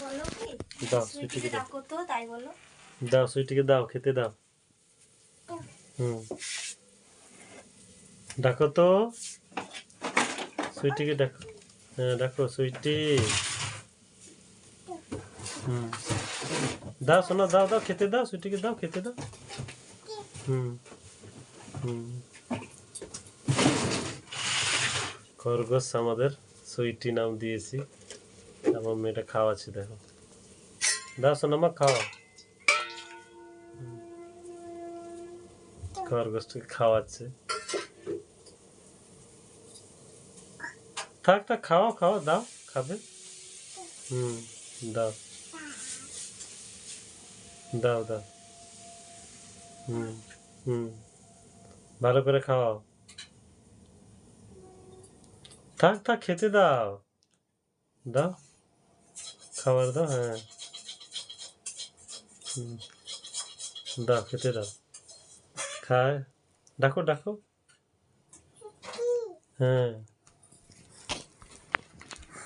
বলো কি দাও সুইটিকে ডাকো তো, তাই বলো। দাও সুইটিকে দাও, খেতে দাও। ডাকো তো সুইটিকে, ডাকো। হ্যাঁ ডাকো সুইটি। দাও সোনা, দাও দাও খেতে দাও, সুইটিকে দাও খেতে দাও। হুম হুম খরগোশ আমাদের সুইটি নাম দিয়েছি। আমার মেয়েটা খাওয়াচ্ছি, দেখো। দাও সোনা মা, খাওয়া। খরগোশটাকে খাওয়াচ্ছে। থাক থাক, খাওয়া খাওয়া, দাও খাবে। হুম দাও দাও দাও। হুম হুম ভালো করে খাওয়াও। থাক থাক, খেতে দাও। দাও, খাবার দাও। হ্যাঁ দাও খেতে দাও। খায়। ডাকো ডাকো। হ্যাঁ